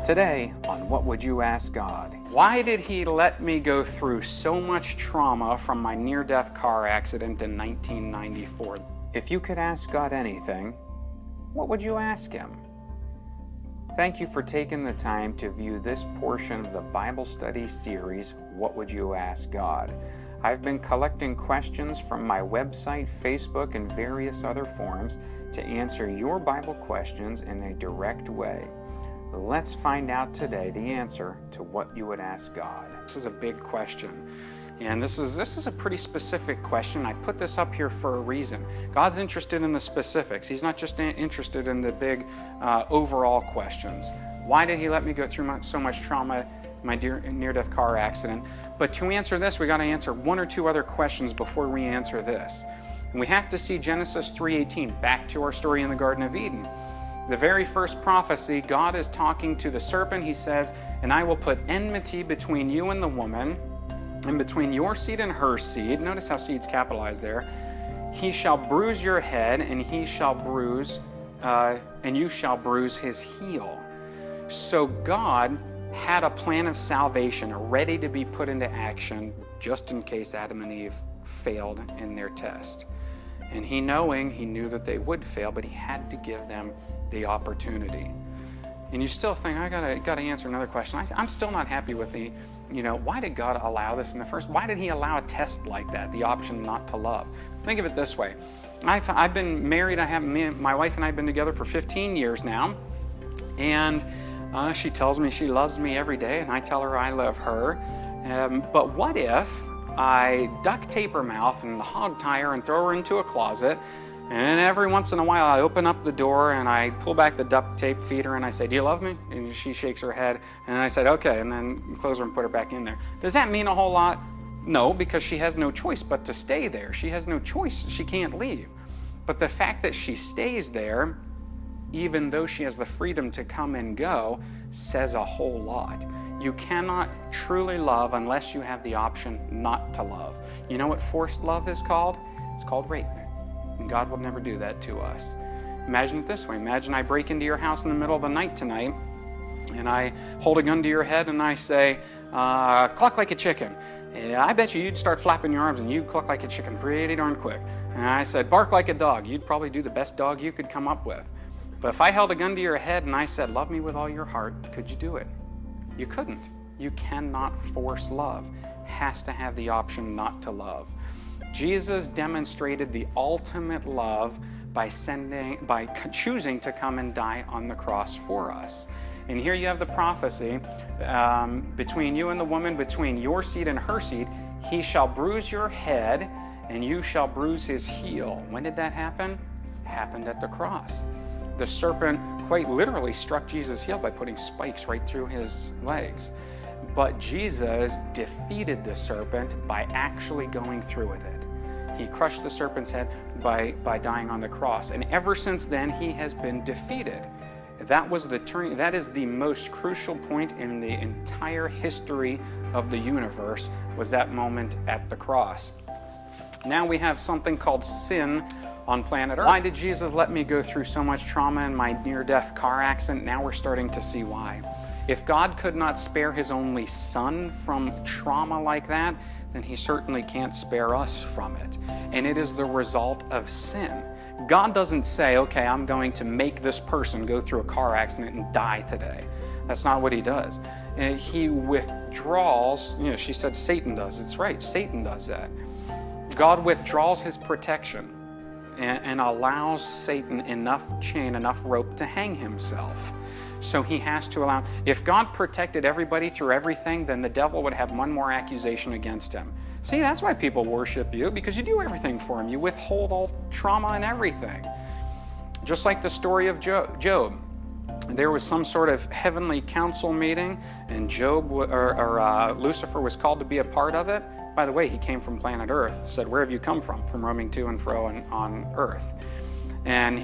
Today on What Would You Ask God? Why did He let me go through so much trauma from my near-death car accident in 1994? If you could ask God anything, what would you ask Him? Thank you for taking the time to view this portion of the Bible study series, What Would You Ask God? I've been collecting questions from my website, Facebook, and various other forums to answer your Bible questions in a direct way. Let's find out today the answer to what you would ask God. This is a big question, and this is a pretty specific question. I put this up here for a reason. God's interested in the specifics. He's not just interested in the big overall questions. Why did He let me go through so much trauma, my near-death car accident? But to answer this, we got to answer one or two other questions before we answer this. And we have to see Genesis 3:18, back to our story in the Garden of Eden. The very first prophecy, God is talking to the serpent. He says, "And I will put enmity between you and the woman, and between your seed and her seed." Notice how seed's capitalized there. "He shall bruise your head, and you shall bruise his heel." So God had a plan of salvation ready to be put into action just in case Adam and Eve failed in their test. And He knew that they would fail, but He had to give them the opportunity. And you still think, I gotta answer another question. I'm still not happy with why did God allow this in the first? Why did He allow a test like that, the option not to love? Think of it this way. I've been married. My wife and I have been together for 15 years now, and she tells me she loves me every day, and I tell her I love her. But what if I duct tape her mouth and hog tie her and throw her into a closet, and every once in a while I open up the door and I pull back the duct tape, feed her, and I say, "Do you love me?" And she shakes her head, and I said, "Okay," and then close her and put her back in there. Does that mean a whole lot? No, because she has no choice but to stay there. She has no choice. She can't leave. But the fact that she stays there, even though she has the freedom to come and go, says a whole lot. You cannot truly love unless you have the option not to love. You know what forced love is called? It's called rape. And God will never do that to us. Imagine it this way. Imagine I break into your house in the middle of the night tonight, and I hold a gun to your head and I say, "Cluck like a chicken." And I bet you'd start flapping your arms and you'd cluck like a chicken pretty darn quick. And I said, "Bark like a dog." You'd probably do the best dog you could come up with. But if I held a gun to your head and I said, "Love me with all your heart," could you do it? You couldn't. You cannot force love. Has to have the option not to love. Jesus demonstrated the ultimate love by choosing to come and die on the cross for us. And here you have the prophecy, between you and the woman, between your seed and her seed, he shall bruise your head and you shall bruise his heel. When did that happen? Happened at the cross. The serpent quite literally struck Jesus' heel by putting spikes right through his legs. But Jesus defeated the serpent by actually going through with it. He crushed the serpent's head by dying on the cross. And ever since then, he has been defeated. That is the most crucial point in the entire history of the universe, was that moment at the cross. Now we have something called sin on planet Earth. Why did Jesus let me go through so much trauma in my near-death car accident? Now we're starting to see why. If God could not spare His only Son from trauma like that, then He certainly can't spare us from it. And it is the result of sin. God doesn't say, "Okay, I'm going to make this person go through a car accident and die today." That's not what He does. He withdraws, she said Satan does. It's right, Satan does that. God withdraws His protection and allows Satan enough rope to hang himself. So He has to allow. If God protected everybody through everything, then the devil would have one more accusation against him. See, that's why people worship you, because you do everything for them. You withhold all trauma and everything. Just like the story of Job. There was some sort of heavenly council meeting, and Lucifer was called to be a part of it. By the way, he came from planet Earth. Said, "Where have you come from?" From roaming to and fro on Earth. And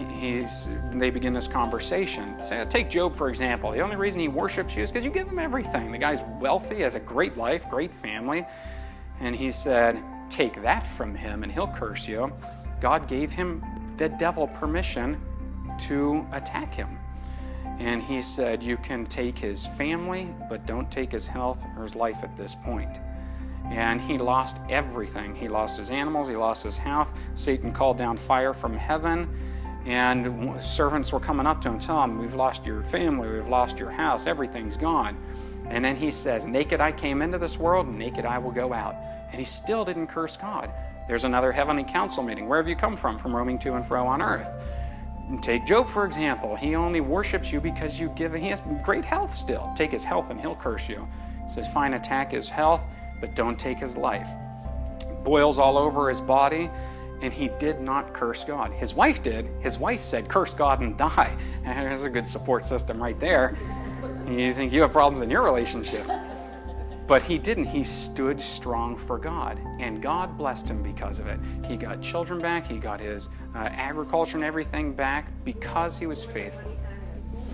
they begin this conversation. Take Job, for example. The only reason he worships you is because you give him everything. The guy's wealthy, has a great life, great family. And he said, "Take that from him and he'll curse you." God gave the devil permission to attack him. And he said, you can take his family, but don't take his health or his life at this point. And he lost everything. He lost his animals, he lost his health. Satan called down fire from heaven, and servants were coming up to him, telling him, we've lost your family, we've lost your house, everything's gone. And then he says, naked I came into this world, naked I will go out. And he still didn't curse God. There's another heavenly council meeting. Where have you come from? From roaming to and fro on earth. And take Job, for example. He only worships you because you give him. He has great health still. Take his health and he'll curse you. He says, fine, attack his health, but don't take his life. Boils all over his body, and he did not curse God. His wife did. His wife said, curse God and die. And there's a good support system right there. You think you have problems in your relationship. But he didn't. He stood strong for God, and God blessed him because of it. He got children back. He got his agriculture and everything back because he was faithful,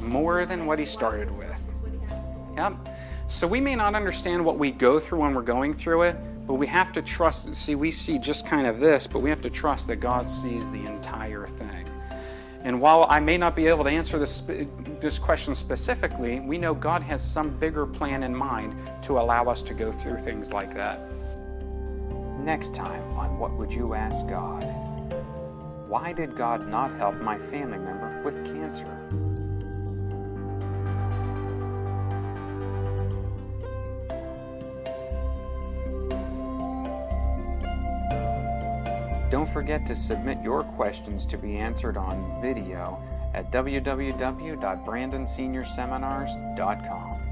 more than what he started with. Yep. So we may not understand what we go through when we're going through it, but we have to trust. See, we see just kind of this, but we have to trust that God sees the entire thing. And while I may not be able to answer this question specifically, we know God has some bigger plan in mind to allow us to go through things like that. Next time on What Would You Ask God? Why did God not help my family member with cancer? Don't forget to submit your questions to be answered on video at www.brandonseniorseminars.com.